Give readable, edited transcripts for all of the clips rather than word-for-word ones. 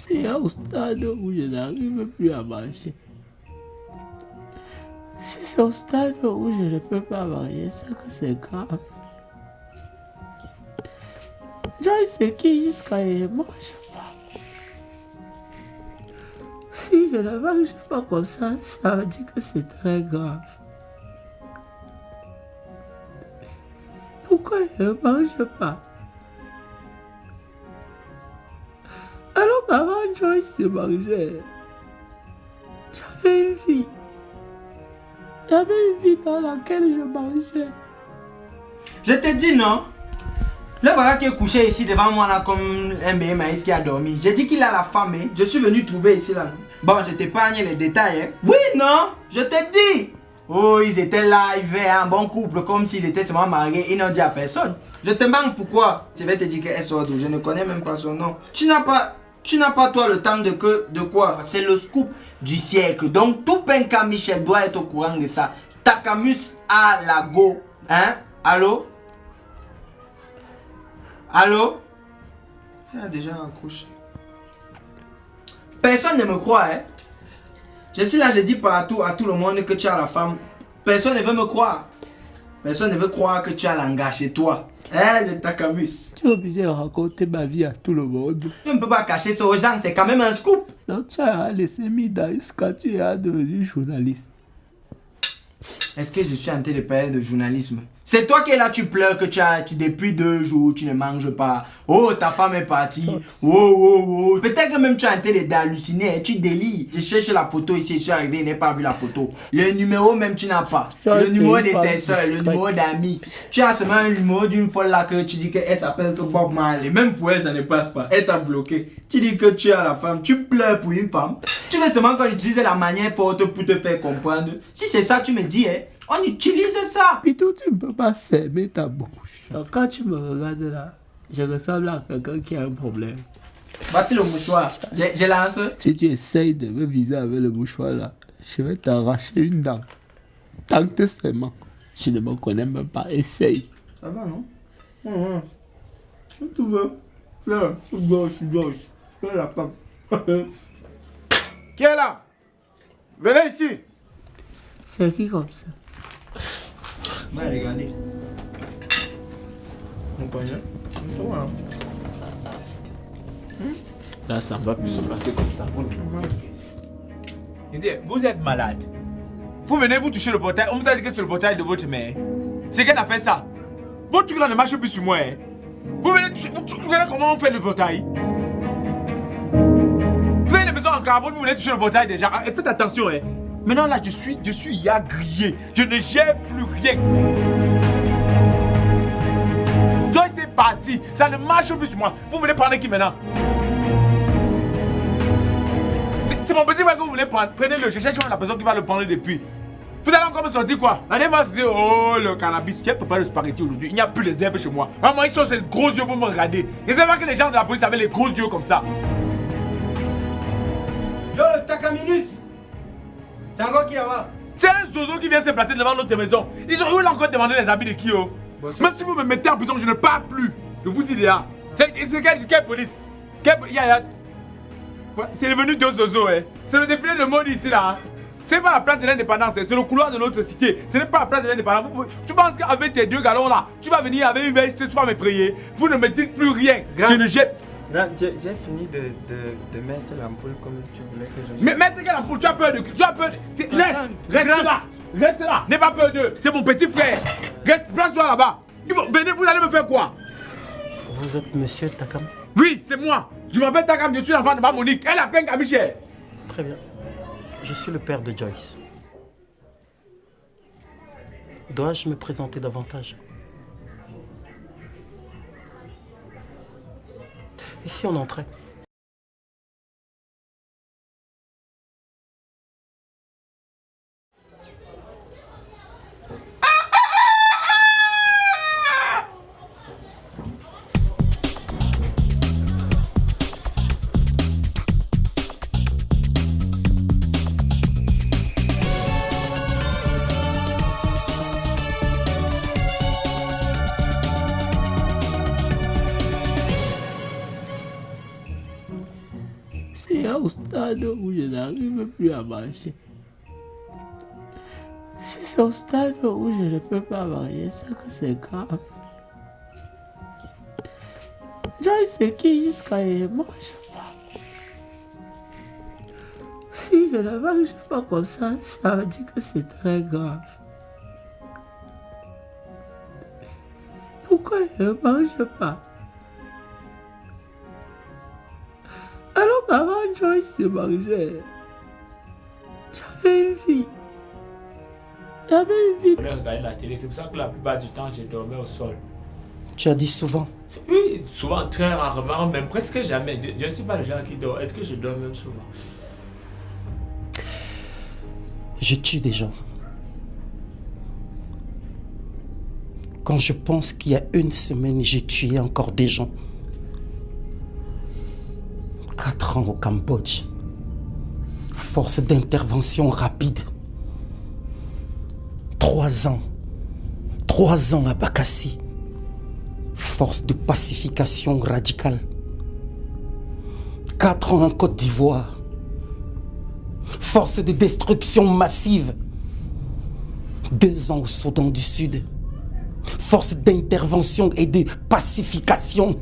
C'est au stade où je n'arrive plus à marcher. Si c'est au stade où je ne peux pas marier, c'est que c'est grave. Joyce c'est qui jusqu'à ne mange pas. Si je ne mange pas comme ça veut dire que c'est très grave. Pourquoi je ne mange pas? Alors qu'avant Joyce se mangeait, j'avais une vie. J'avais une vie dans laquelle je mangeais. Je te dis non. Le voilà qui est couché ici devant moi là comme un bébé maïs qui a dormi. J'ai dit qu'il a la femme. Hein. Je suis venu trouver ici là. Bon, je t'épargne les détails. Hein. Oui, non, je te dis. Oh, ils étaient là, ils vivaient un bon couple comme s'ils étaient seulement mariés. Ils n'ont dit à personne. Je te demande pourquoi. Je vais te dire qu'elle sort d'où. Je ne connais même pas son nom. Tu n'as pas toi le temps de quoi? C'est le scoop du siècle. Donc tout Penka Michel doit être au courant de ça. Takamus à la go. Hein? Allô? Allô? Elle a déjà accouché. Personne ne me croit, hein? Je suis là, je dis partout à tout le monde que tu as la femme. Personne ne veut me croire. Personne ne veut croire que tu as l'engagement chez toi. Hein, le Takamus. Tu es obligé de raconter ma vie à tout le monde. Tu ne peux pas cacher ça aux gens, c'est quand même un scoop. Donc tu as laissé Midas quand tu es devenu journaliste. Est-ce que je suis en train de parler de journalisme? C'est toi qui es là, tu pleures que depuis 2 jours, tu ne manges pas. Oh, ta femme est partie. Oh. Peut-être que même tu es en train d'halluciner, tu délies. Je cherche la photo ici, je suis arrivé, je n'ai pas vu la photo. Le numéro même, tu n'as pas. Le numéro de ses soeurs, le numéro d'amis. Tu as seulement un numéro d'une folle là que tu dis qu'elle s'appelle Bob Marley. Même pour elle, ça ne passe pas. Elle t'a bloqué. Tu dis que tu as la femme, tu pleures pour une femme. Tu veux seulement qu'on utilise la manière forte pour te faire comprendre. Si c'est ça, tu me dis, hein. On utilise ça. Plutôt, tu ne peux pas fermer ta bouche. Donc, quand tu me regardes là, je ressemble à quelqu'un qui a un problème. Voici le mouchoir. Je lance. Si tu essayes de me viser avec le mouchoir là, je vais t'arracher une dent. Tant que seulement. Je ne me connais même pas. Essaye. Ça va, non? Tout va. Fleur, gauche. Fleur la femme. Qui est là? Venez ici. C'est qui comme ça? Va regarder. Mon pognon. Là, ça ne va plus se passer comme ça. Vous êtes malade. Vous venez vous toucher le portail. On vous a dit que c'est le portail de votre mère. C'est qu'elle a fait ça. Votre truc là ne marche plus sur moi. Hein. Vous venez toucher. Vous regardez comment on fait le portail. Vous avez des maisons en carbone, vous venez toucher le portail déjà. Et faites attention. Hein. Maintenant là, je suis grillé. Je ne gère plus rien. Joyce est parti. Ça ne marche plus sur moi. Vous voulez prendre qui maintenant? C'est mon petit frère que vous voulez prendre. Prenez-le. Je cherche la personne qui va le prendre depuis. Vous allez encore me sortir quoi? La dernière fois c'était oh le cannabis. Qui a préparé le spaghetti aujourd'hui? Il n'y a plus les herbes chez moi. Maman, ils sont ces gros yeux pour me regarder. Et c'est pas que les gens de la police avaient les gros yeux comme ça. Yo, le Takaminus! C'est encore qui là-bas? C'est un zozo qui vient se placer devant notre maison. Ils ont eu encore demandé les habits de qui oh? Même si vous me mettez en prison, je ne pars plus. Je vous dis déjà. C'est quelle police? C'est devenu deux zozos. Hein. C'est le défilé de mode ici là. Hein. C'est pas la place de l'indépendance, c'est le couloir de notre cité. Ce n'est pas la place de l'indépendance. Tu penses qu'avec tes 2 galons là, tu vas venir avec une veste, tu vas m'effrayer. Vous ne me dites plus rien. Je ne jette. J'ai fini de mettre l'ampoule comme tu voulais que je mette. Mais mettre quelle ampoule? Tu as peur de... Tu as peur de... Reste là. Reste là. N'aie pas peur d'eux. C'est mon petit frère. Reste, place-toi là-bas. Venez, vous allez me faire quoi? Vous êtes monsieur Takam? Oui, c'est moi. Je m'appelle Takam, je suis l'enfant de ma Monique. Elle a peine qu'à Michel. Très bien. Je suis le père de Joyce. Dois-je me présenter davantage? Et si on entrait? C'est au stade où je n'arrive plus à marcher. Si c'est au stade où je ne peux pas marier, c'est que c'est grave. Joyce c'est qui jusqu'à ne mange pas. Si je ne mange pas comme ça veut dire que c'est très grave. Pourquoi je ne mange pas? Alors qu'avant Joyce se mangeait, j'avais une vie. J'avais une vie. Je regardais la télé, c'est pour ça que la plupart du temps, je dormais au sol. Tu as dit souvent. Oui, souvent, très rarement, même presque jamais. Je ne suis pas le genre qui dort. Est-ce que je dors même souvent? Je tue des gens. Quand je pense qu'il y a une semaine, j'ai tué encore des gens. 4 ans au Cambodge. Force d'intervention rapide. 3 ans. 3 ans à Bakassi. Force de pacification radicale. 4 ans en Côte d'Ivoire. Force de destruction massive. 2 ans au Soudan du Sud. Force d'intervention et de pacification.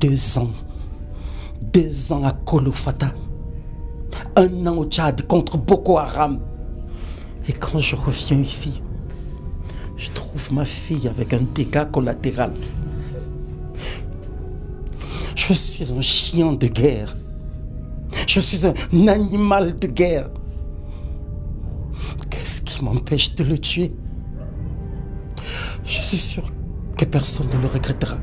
2 ans. 2 ans à Kolofata. 1 an au Tchad contre Boko Haram. Et quand je reviens ici, je trouve ma fille avec un dégât collatéral. Je suis un chien de guerre. Je suis un animal de guerre. Qu'est-ce qui m'empêche de le tuer? Je suis sûr que personne ne le regrettera.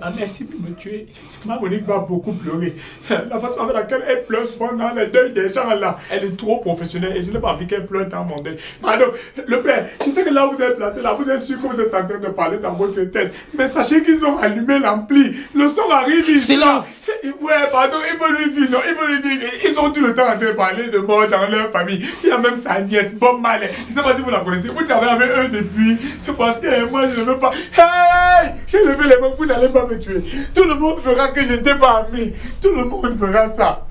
Ma mère, si vous me tuez, ma Monique va beaucoup pleurer. La façon avec laquelle elle pleure souvent dans le deuil des gens là, elle est trop professionnelle et je n'ai pas envie qu'elle pleure dans mon deuil. Pardon, le père, je sais que là où vous êtes placé, là, vous êtes sûr que vous êtes en train de parler dans votre tête. Mais sachez qu'ils ont allumé l'ampli. Le son arrive ici. Silence! Ouais, pardon, il veut lui dire non, il veut lui dire ils ont tout le temps en train de parler de mort dans leur famille. Il y a même sa nièce, Bob Marley. Je ne sais pas si vous la connaissez. Vous travaillez avec eux depuis. C'est parce que moi je ne veux pas. Hey! J'ai levé les mains, vous n'allez pas me tuer. Tout le monde verra que je ne t'ai pas ami. Tout le monde verra ça.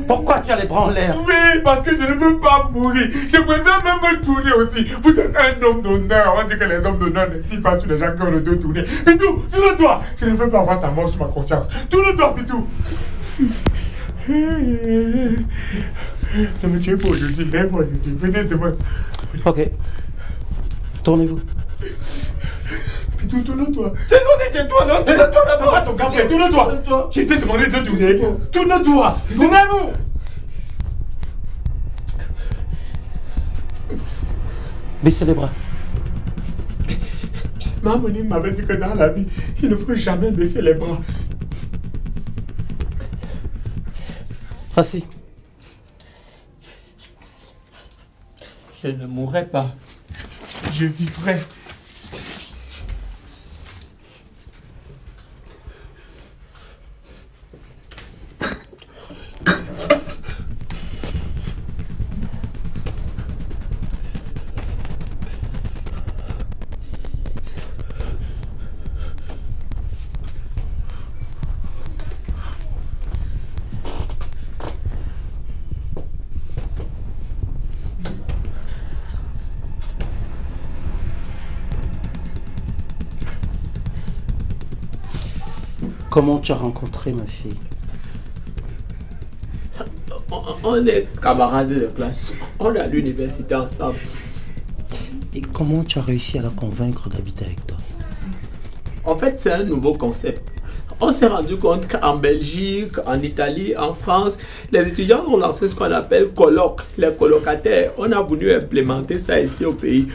Pourquoi tu as les bras en l'air? Oui, parce que je ne veux pas mourir. Je préfère même me tourner aussi. Vous êtes un homme d'honneur. On dit que les hommes d'honneur ne tirent pas sur les gens qui ont le dos tourné. Pitou, tourne-toi. Je ne veux pas avoir ta mort sur ma conscience. Tourne-toi, Pitou. Ne me tuez pas aujourd'hui. Venez demain. Ok. Tournez-vous. Pitou, tourne-toi. C'est toi, non? Tourne-toi d'abord. Ton café, tourne-toi. Je t'ai demandé de tourner. Tourne-toi. Tournez-vous. Baissez les bras. Maman m'avait dit que dans la vie, il ne faut jamais baisser les bras. Assis. Je ne mourrai pas. Je vivrai. Comment tu as rencontré ma fille? On est camarades de classe. On est à l'université ensemble. Et comment tu as réussi à la convaincre d'habiter avec toi? En fait, c'est un nouveau concept. On s'est rendu compte qu'en Belgique, en Italie, en France, les étudiants ont lancé ce qu'on appelle colloques, les colocataires. On a voulu implémenter ça ici au pays.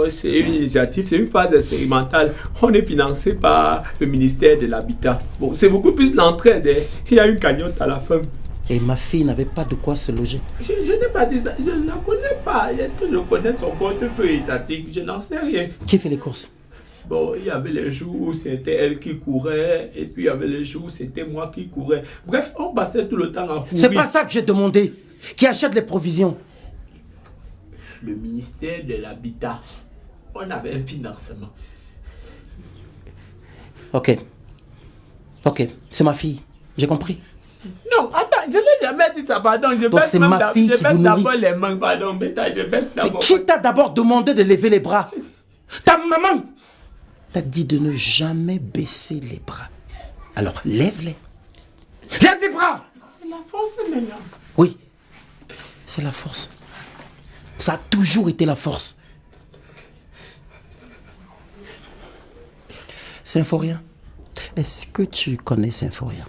C'est une initiative, c'est une phase expérimentale. On est financé par le ministère de l'Habitat. Bon, c'est beaucoup plus l'entraide. Hein. Il y a une cagnotte à la fin. Et ma fille n'avait pas de quoi se loger. Je n'ai pas dit ça, je ne la connais pas. Est-ce que je connais son portefeuille étatique? Je n'en sais rien. Qui fait les courses? Bon, il y avait les jours où c'était elle qui courait, et puis il y avait les jours où c'était moi qui courais. Bref, on passait tout le temps à courir. C'est pas ça que j'ai demandé. Qui achète les provisions? Le ministère de l'Habitat. On avait un financement. Ok. Ok, c'est ma fille. J'ai compris. Non, attends, je n'ai jamais dit ça, pardon. Je Donc baisse c'est même ma fille qui vous d'abord nourrit. les mains, pardon, Beta, je baisse Mais d'abord. qui t'a d'abord demandé de lever les bras? Ta maman t'a dit de ne jamais baisser les bras. Alors lève-les. Lève les bras! C'est la force maintenant. Oui, c'est la force. Ça a toujours été la force. Symphorien, est-ce que tu connais Symphorien?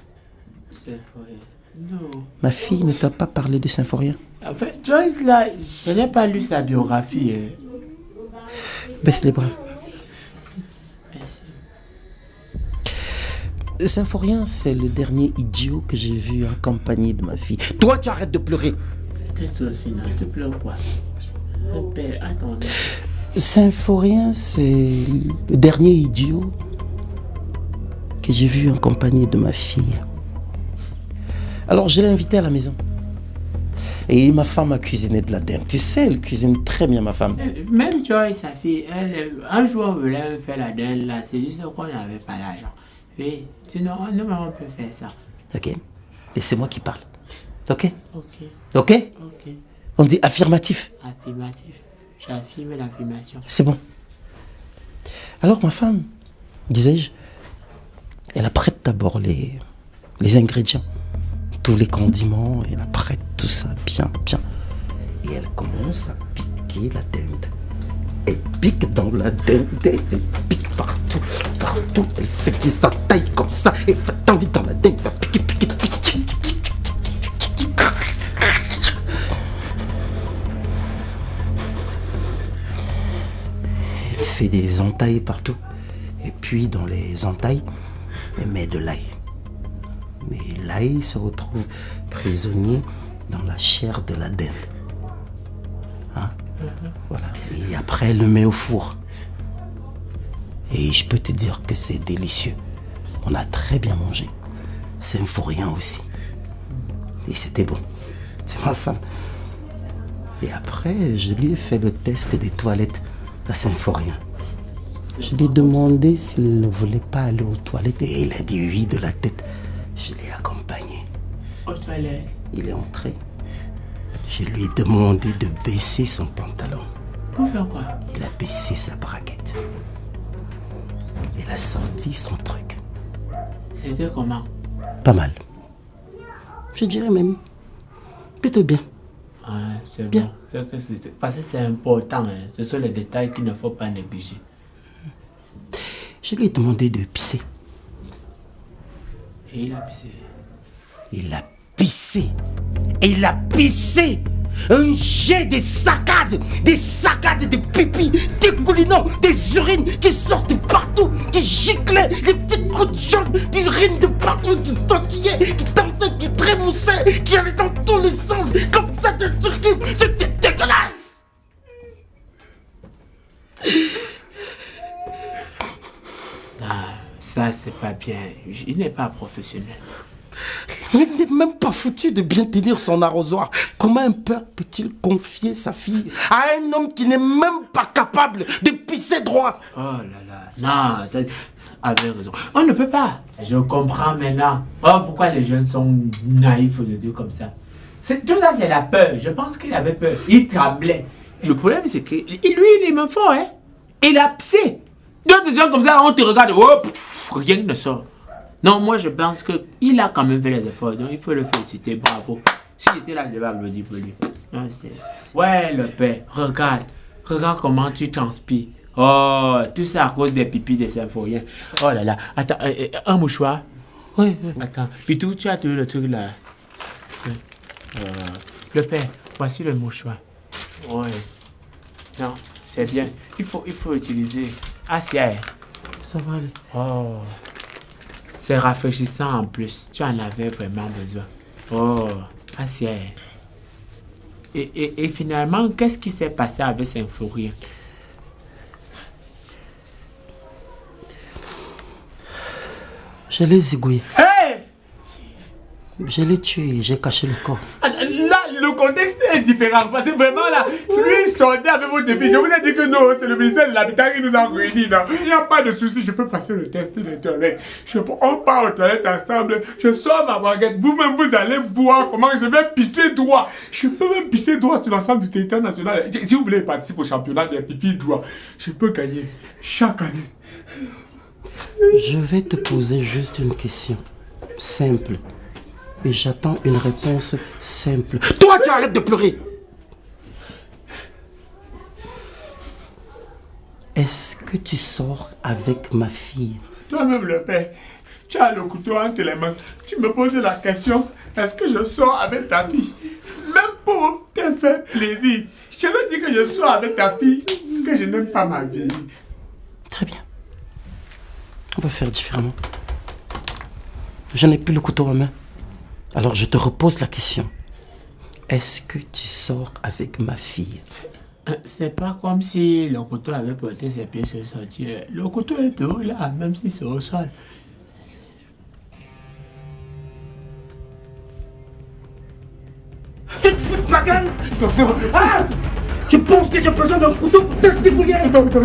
Non. Ma fille ne t'a pas parlé de Symphorien? En fait, Joyce, là, je n'ai pas lu sa biographie. Baisse les bras. Symphorien, c'est le dernier idiot que j'ai vu en compagnie de ma fille. Toi, tu arrêtes de pleurer. Toi aussi, non, tu pleures quoi? Père, attendez. Symphorien, c'est le dernier idiot que j'ai vu en compagnie de ma fille. Alors, je l'ai invité à la maison. Et ma femme a cuisiné de la dinde. Tu sais, elle cuisine très bien, ma femme. Même Joyce, sa fille, elle, un jour, on voulait me faire la dinde, là, c'est juste qu'on n'avait pas l'argent. Oui, sinon, nous, on peut faire ça. Ok. Et c'est moi qui parle. Ok? Ok, Ok? ok. On dit affirmatif. Affirmatif. J'affirme l'affirmation. C'est bon. Alors, ma femme, disais-je, elle apprête d'abord les ingrédients, tous les condiments, elle apprête tout ça bien, bien. Et elle commence à piquer la dinde. Elle pique dans la dinde, elle pique partout, partout. Elle fait des attaques comme ça, elle fait tendre dans la dinde, elle va piquer, piquer, piquer. Elle fait des entailles partout. Et puis dans les entailles, elle met de l'ail. Mais l'ail se retrouve prisonnier dans la chair de la dinde. Hein? Voilà. Et après, elle le met au four. Et je peux te dire que c'est délicieux. On a très bien mangé. Symphorien aussi. Et c'était bon. C'est ma femme. Et après, je lui ai fait le test des toilettes à Symphorien. Je lui ai demandé s'il ne voulait pas aller aux toilettes et il a dit oui de la tête. Je l'ai accompagné. Aux toilettes. Il est entré. Je lui ai demandé de baisser son pantalon. Pour faire quoi? Il a baissé sa braguette. Il a sorti son truc. C'était comment? Pas mal. Je dirais même plutôt bien. Ouais, c'est Bien. bon. Parce que c'est important. Hein. Ce sont les détails qu'il ne faut pas négliger. Je lui ai demandé de pisser. Et il a pissé. Il a pissé. Et il a pissé. Un jet de saccades de pipis, dégoulinant, des urines qui sortent de partout, qui giclaient, les petites gouttes jaunes, des urines de partout, qui tortillaient, qui dansaient, qui trémoussaient, qui allaient dans tous les sens, comme ça de circuit. C'était dégueulasse. Ah, ça, c'est pas bien. Il n'est pas professionnel. Il n'est même pas foutu de bien tenir son arrosoir. Comment un père peut-il confier sa fille à un homme qui n'est même pas capable de pisser droit? Oh là là. Non, tu avais raison. On ne peut pas. Je comprends maintenant. Oh, pourquoi les jeunes sont naïfs de dire comme ça. Tout ça, c'est la peur. Je pense qu'il avait peur. Il tremblait. Le problème, c'est que lui, il est même fort, hein. Il a pissé. D'autres gens comme ça, on te regarde. Oh, rien ne sort. Non, moi je pense qu'il a quand même fait les efforts, donc il faut le féliciter, bravo. S'il était là, je vais applaudir pour lui. Non, ouais, le père, regarde comment tu transpires. Oh, tout ça à cause des pipis des symphoriens. Oh là là, attends, un mouchoir. Oui. Attends, puis tu as trouvé le truc là. Le père, voici le mouchoir. Ouais. Non, c'est bien. Il faut utiliser. Ah, c'est. Ça va aller. Oh. C'est rafraîchissant en plus. Tu en avais vraiment besoin. Oh, assieds. Et finalement, qu'est-ce qui s'est passé avec Symphorien? Je l'ai zigouillé. Hey! Je l'ai tué, j'ai caché le corps. Là, le contexte est différent. Parce que vraiment là, lui sortait avec vos défis. Je vous ai dit que non, c'est le ministère de l'Habitat qui nous a réunis. Il n'y a pas de souci, je peux passer le test des toilettes. On part aux toilettes ensemble. Je sors ma baguette. Vous-même, vous allez voir comment je vais pisser droit. Je peux même pisser droit sur l'ensemble du territoire national. Si vous voulez participer au championnat des pipi droit, je peux gagner chaque année. Je vais te poser juste une question simple. Et j'attends une réponse simple. Toi, tu arrêtes de pleurer! Est-ce que tu sors avec ma fille? Toi-même le père, tu as le couteau entre les mains. Tu me poses la question, est-ce que je sors avec ta fille? Même pour te faire plaisir. Je veux dire que je sors avec ta fille, que je n'aime pas ma vie. Très bien. On va faire différemment. Je n'ai plus le couteau en main. Alors je te repose la question. Est-ce que tu sors avec ma fille? C'est pas comme si le couteau avait porté ses pieds sur son tir. Le couteau est toujours là, même si c'est au sol. Tu te fous de ma gueule? Ah! Tu penses que j'ai besoin d'un couteau pour te débrouiller? Non. Tu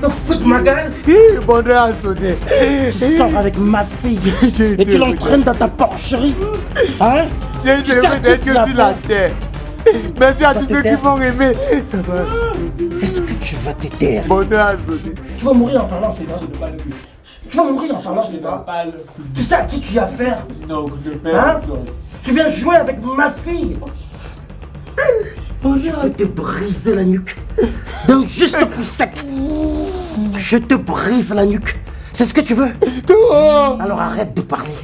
te fous de ma gueule? Bonheur à sonner. Tu sors avec ma fille et tu l'entraînes dans ta porcherie. Hein? J'ai été heureux d'être sur la terre. Merci à tous ceux qui m'ont aimé. Ça va. Est-ce que tu vas te taire? Bonheur à sonner. Tu vas mourir en parlant, c'est ça? Tu vas mourir en parlant, c'est ça? Tu sais à qui tu y as affaire? Non, je Hein? perds. Tu viens jouer avec ma fille? Je vais te briser la nuque. D'un juste coup sec. Je te brise la nuque. C'est ce que tu veux? Alors arrête de parler.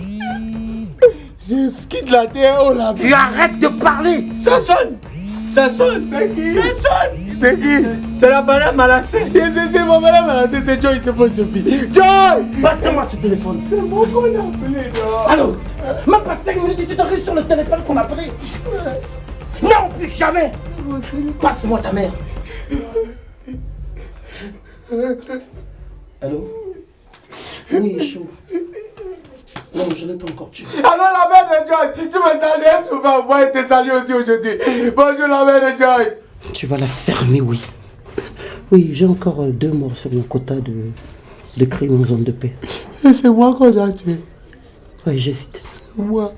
Je quitte la terre, oh là. Tu arrêtes de parler. Ça sonne. Ça sonne. C'est qui? Ça sonne. C'est qui? C'est la banane malaxée. C'est mon madame Malassé, c'est Joy, c'est votre fille. Joy! Passe-moi ce téléphone. C'est moi qu'on a appelé, non? Allô? Même pas 5 minutes et tu t'arrives sur le téléphone qu'on m'a appelé. Non, plus jamais. Passe-moi ta mère. Allô? Oui, chaud. Non, je ne l'ai pas encore tué. Alors la mère de Joy, tu me saluais souvent, moi je te salue aussi aujourd'hui. Bonjour la mère de Joy. Tu vas la fermer, oui. Oui, j'ai encore 2 morts sur mon quota de crimes en zone de paix. Et c'est moi qu'on a tué. Oui, j'hésite. C'est moi.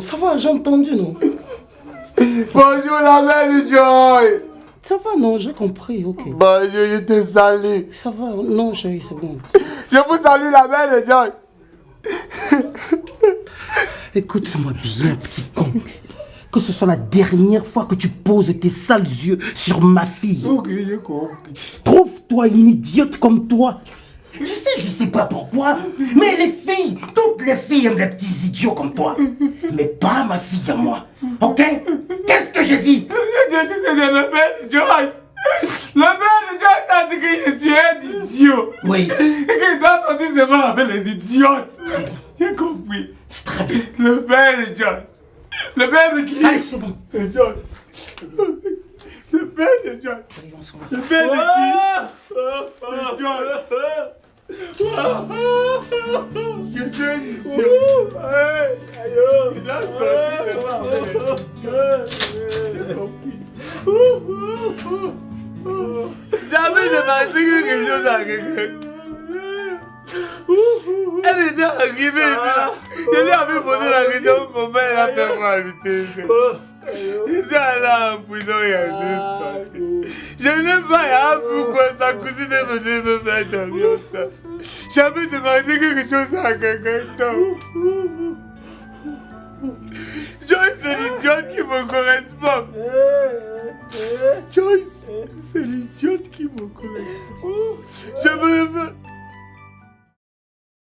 Ça va, j'ai entendu, non? Bonjour la mère de Joy. Ça va, non, j'ai compris, ok. Bonjour, je te salue. Ça va, non, chérie, c'est bon. Je vous salue la mère de Joy. Écoute-moi bien, petit con. Que ce soit la dernière fois que tu poses tes sales yeux sur ma fille. Ok, j'ai compris. Trouve-toi une idiote comme toi. Tu sais, je sais pas pourquoi, mais les filles, toutes les filles aiment les petits idiots comme toi. Mais pas ma fille à moi. Ok? Qu'est-ce que j'ai dit? J'ai dit que c'était le père de Joy. Le père de Joy t'a dit que tu es un idiot. Oui. Et qu'il doit sortir seulement avec les idiotes. J'ai compris. C'est très bien. Le père de Joy. Le père de qui? Allez, c'est bon. De Joy. Le père de Joy. Allez, on s'en va. Le père de qui? De Joy. Je suis un idiot. Il doit sortir seulement avec les idiots. J'ai compris. Jamais demandé quelque chose à quelqu'un. Elle était arrivée là. Je lui avais posé la question comment elle a fait pour habiter. J'étais allé en prison il y a 2 ans. Je n'ai pas pourquoi sa cousine est venue me faire dormir ça. J'avais demandé quelque chose à quelqu'un. Non. Joyce, c'est l'idiote qui me correspond. Joyce, c'est l'idiote qui me correspond. Je me veux.